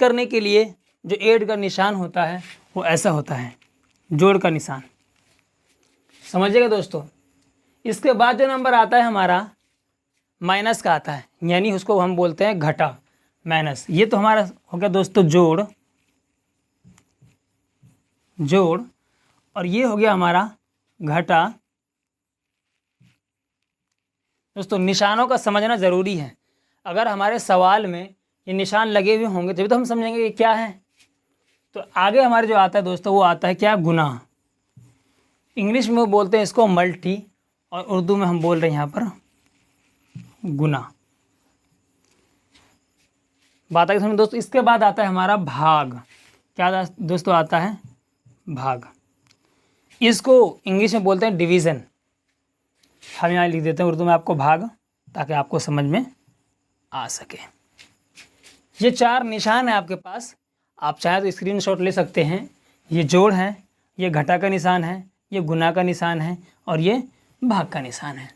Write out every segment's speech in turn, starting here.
करने के लिए जो ऐड का निशान होता है वो ऐसा होता है, जोड़ का निशान, समझिएगा दोस्तों। इसके बाद जो नंबर आता है हमारा माइनस का आता है, यानी उसको हम बोलते हैं घटा, माइनस। ये तो हमारा हो गया दोस्तों जोड़, और ये हो गया हमारा घटा। दोस्तों निशानों का समझना ज़रूरी है, अगर हमारे सवाल में ये निशान लगे हुए होंगे तभी तो हम समझेंगे ये क्या है। तो आगे हमारे जो आता है दोस्तों वो आता है क्या, गुना। इंग्लिश में वो बोलते हैं इसको मल्टी, और उर्दू में हम बोल रहे हैं यहाँ पर गुना। बात आगे समझ दोस्तों। इसके बाद आता है हमारा भाग। क्या दोस्तों आता है, भाग। इसको इंग्लिश में बोलते हैं डिवीज़न, हम यहाँ लिख देते हैं उर्दू में आपको भाग, ताकि आपको समझ में आ सके। ये 4 निशान है आपके पास, आप चाहे तो स्क्रीनशॉट ले सकते हैं। ये जोड़ है, ये घटा का निशान है, ये गुना का निशान है, और ये भाग का निशान है।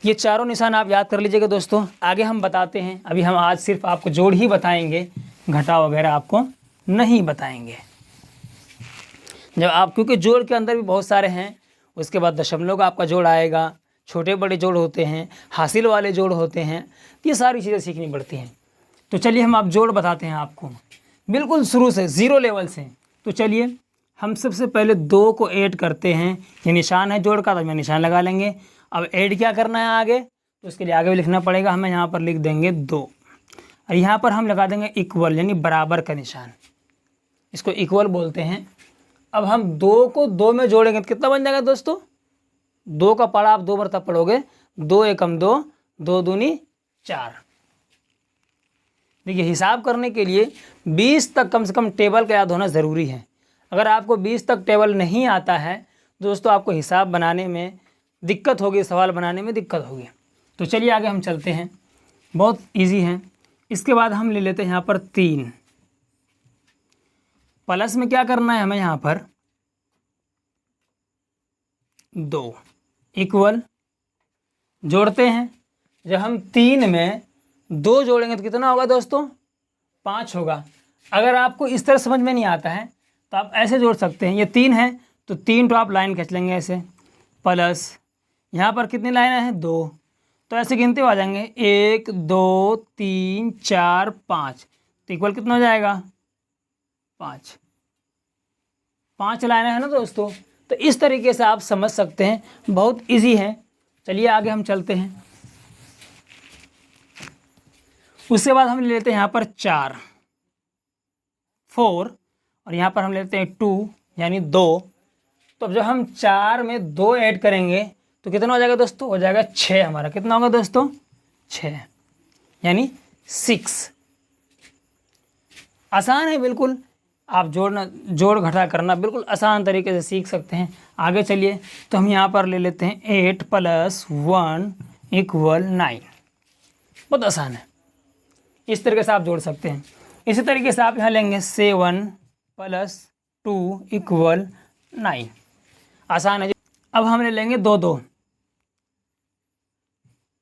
ये चारों निशान आप याद कर लीजिएगा दोस्तों। आगे हम बताते हैं, अभी हम आज सिर्फ आपको जोड़ ही बताएंगे, घटा वगैरह आपको नहीं बताएंगे। जब आप, क्योंकि जोड़ के अंदर भी बहुत सारे हैं, उसके बाद दशमलव का आपका जोड़ आएगा, छोटे बड़े जोड़ होते हैं, हासिल वाले जोड़ होते हैं, ये सारी चीज़ें सीखनी पड़ती हैं। तो चलिए हम आप जोड़ बताते हैं आपको बिल्कुल शुरू से, ज़ीरो लेवल से। तो चलिए हम सबसे पहले 2 को ऐड करते हैं। ये निशान है जोड़ का, तो मैं निशान लगा लेंगे। अब ऐड क्या करना है आगे, तो उसके लिए आगे भी लिखना पड़ेगा हमें। यहाँ पर लिख देंगे 2, और यहाँ पर हम लगा देंगे इक्वल, यानी बराबर का निशान, इसको इक्वल बोलते हैं। अब हम 2 को 2 में जोड़ेंगे तो कितना बन जाएगा दोस्तों, 2 का पढ़ा आप 2 बार तब पढ़ोगे, 2 एकम 2, 2 दूनी 4। देखिए हिसाब करने के लिए 20 तक कम से कम टेबल का याद होना ज़रूरी है। अगर आपको 20 तक टेबल नहीं आता है दोस्तों, आपको हिसाब बनाने में दिक्कत होगी, सवाल बनाने में दिक्कत होगी। तो चलिए आगे हम चलते हैं, बहुत इजी है। इसके बाद हम ले लेते हैं यहाँ पर 3, प्लस में क्या करना है हमें, यहाँ पर 2, इक्वल, जोड़ते हैं। जब हम 3 में 2 जोड़ेंगे तो कितना होगा दोस्तों, 5 होगा। अगर आपको इस तरह समझ में नहीं आता है तो आप ऐसे जोड़ सकते हैं। ये 3 है तो 3 तो आप लाइन खींच लेंगे ऐसे, प्लस यहाँ पर कितनी लाइनें हैं, 2, तो ऐसे गिनते हुए आ जाएंगे 1 2 3 4 5, तो इक्वल कितना हो जाएगा, 5 लाइनें हैं ना दोस्तों। तो इस तरीके से आप समझ सकते हैं, बहुत इजी है। चलिए आगे हम चलते हैं। उसके बाद हम ले लेते हैं यहाँ पर 4, और यहाँ पर हम लेते हैं 2, यानी 2। तो अब जब हम 4 में 2 ऐड करेंगे तो कितना हो जाएगा दोस्तों, हो जाएगा 6 हमारा। कितना होगा दोस्तों, 6, यानी 6। आसान है बिल्कुल, आप जोड़ घटा करना बिल्कुल आसान तरीके से सीख सकते हैं। आगे चलिए, तो हम यहाँ पर ले लेते हैं 8 + 1 = 9। बहुत आसान है, इस तरीके से आप जोड़ सकते हैं। इसी तरीके से आप यहाँ लेंगे 7 + 2 = 9, आसान है। अब हम ले लेंगे 2 2,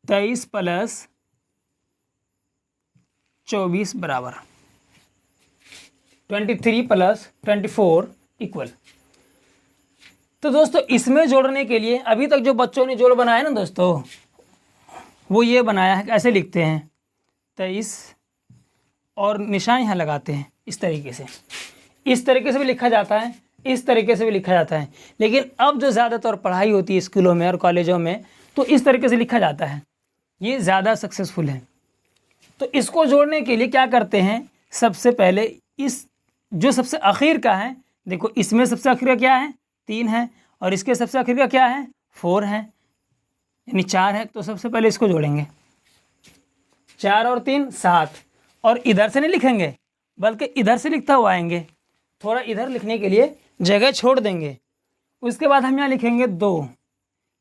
23 + 24 बराबर 23 + 24 =। तो दोस्तों इसमें जोड़ने के लिए अभी तक जो बच्चों ने जोड़ बनाया ना दोस्तों, वो ये बनाया है, ऐसे लिखते हैं 23 और निशान यहाँ लगाते हैं इस तरीके से। इस तरीके से भी लिखा जाता है, इस तरीके से भी लिखा जाता है, लेकिन अब जो ज़्यादातर पढ़ाई होती है स्कूलों में और कॉलेजों में तो इस तरीके से लिखा जाता है, ये ज़्यादा सक्सेसफुल है। तो इसको जोड़ने के लिए क्या करते हैं, सबसे पहले इस जो सबसे आखिर का है, देखो इसमें सबसे आखिर का क्या है, 3 है, और इसके सबसे आखिर का क्या है, 4 है, यानी 4 है। तो सबसे पहले इसको जोड़ेंगे, 4 और 3 7, और इधर से नहीं लिखेंगे बल्कि इधर से लिखता हुआ आएंगे, थोड़ा इधर लिखने के लिए जगह छोड़ देंगे। उसके बाद हम यहाँ लिखेंगे 2,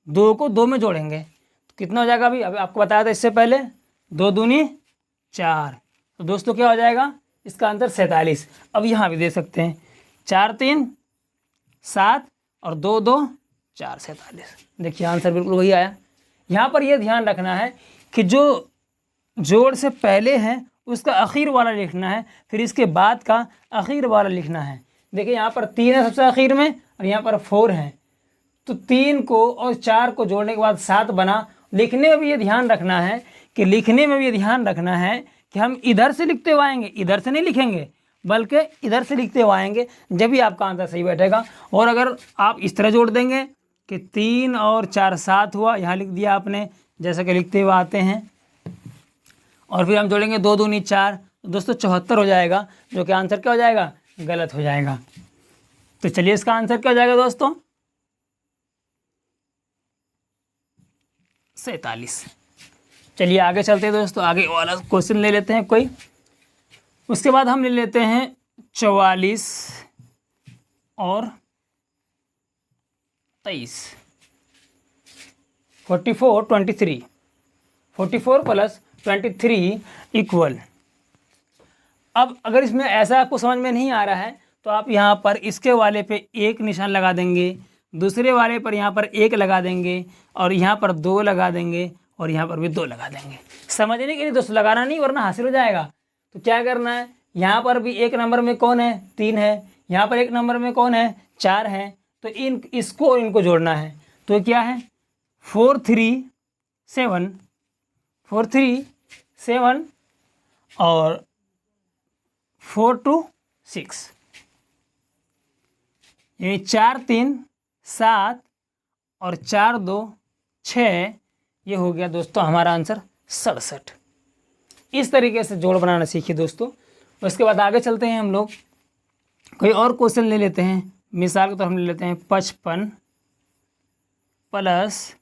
2 को 2 में जोड़ेंगे तो कितना हो जाएगा, अभी आपको बताया था इससे पहले, 2 दूनी 4। तो दोस्तों क्या हो जाएगा, इसका आंसर 47। अब यहाँ भी दे सकते हैं 4 3 7 और 2 2 4 47। देखिए आंसर बिल्कुल वही आया। यहाँ पर यह ध्यान रखना है कि जो जोड़ से पहले हैं उसका आखिर वाला लिखना है, फिर इसके बाद का आखिर वाला लिखना है। देखिए यहाँ पर 3 है सबसे आखिर में और यहाँ पर 4 है, तो 3 को और 4 को जोड़ने के बाद 7 बना। लिखने में भी ये ध्यान रखना है कि हम इधर से लिखते हुए आएंगे, इधर से नहीं लिखेंगे बल्कि इधर से लिखते हुए आएंगे, जब भी आपका आंसर सही बैठेगा। और अगर आप इस तरह जोड़ देंगे कि 3 और 4 7 हुआ, यहाँ लिख दिया आपने जैसा कि लिखते हुए आते हैं, और फिर हम जोड़ेंगे 2 दूनी 4, दोस्तों 74 हो जाएगा, जो कि आंसर क्या हो जाएगा, गलत हो जाएगा। तो चलिए इसका आंसर क्या हो जाएगा दोस्तों, 47। चलिए आगे चलते हैं दोस्तों, आगे वाला क्वेश्चन ले लेते हैं कोई। उसके बाद हम ले लेते हैं 44 और 23, 44 23, 44 प्लस 23 इक्वल। अब अगर इसमें ऐसा आपको समझ में नहीं आ रहा है तो आप यहाँ पर इसके वाले पे 1 निशान लगा देंगे, दूसरे वाले पर यहाँ पर 1 लगा देंगे, और यहाँ पर 2 लगा देंगे, और यहाँ पर भी 2 लगा देंगे। समझने के लिए दोस्तों लगाना नहीं, वरना हासिल हो जाएगा। तो क्या करना है, यहाँ पर भी 1 नंबर में कौन है, 3 है, यहाँ पर 1 नंबर में कौन है, 4 है, तो इसको और इनको जोड़ना है। तो क्या है, 4 3 7, 4 3 7 और 4 2 6, यानी 4 3 7 और 4 2 6, ये हो गया दोस्तों हमारा आंसर 67। इस तरीके से जोड़ बनाना सीखिए दोस्तों। उसके बाद आगे चलते हैं हम लोग, कोई और क्वेश्चन ले लेते हैं। मिसाल के तौर हम ले लेते हैं 55 प्लस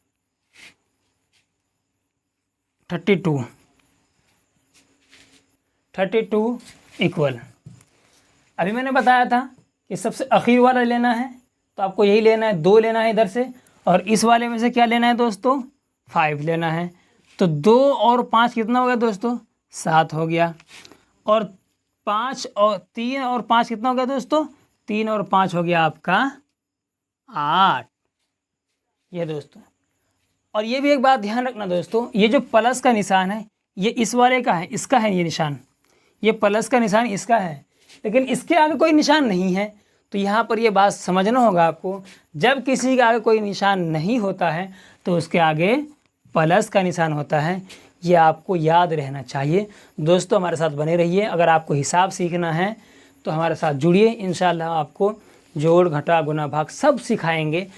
32 इक्वल। अभी मैंने बताया था कि सबसे आखिर वाला लेना है, तो आपको यही लेना है, 2 लेना है इधर से, और इस वाले में से क्या लेना है दोस्तों, 5 लेना है। तो 2 और 5 कितना हो गया दोस्तों, 7 हो गया, और 5 और 3 और 5 कितना हो गया दोस्तों, 3 और 5 हो गया आपका 8। ये दोस्तों, और ये भी एक बात ध्यान रखना दोस्तों, ये जो प्लस का निशान है ये इस वाले का है, इसका है ये निशान, ये प्लस का निशान इसका है, लेकिन इसके आगे कोई निशान नहीं है। तो यहाँ पर ये बात समझना होगा आपको, जब किसी के आगे कोई निशान नहीं होता है तो उसके आगे प्लस का निशान होता है। ये आपको याद रहना चाहिए। दोस्तों हमारे साथ बने रहिए। अगर आपको हिसाब सीखना है तो हमारे साथ जुड़िए, इंशाल्लाह आपको जोड़ घटा गुना भाग सब सिखाएंगे।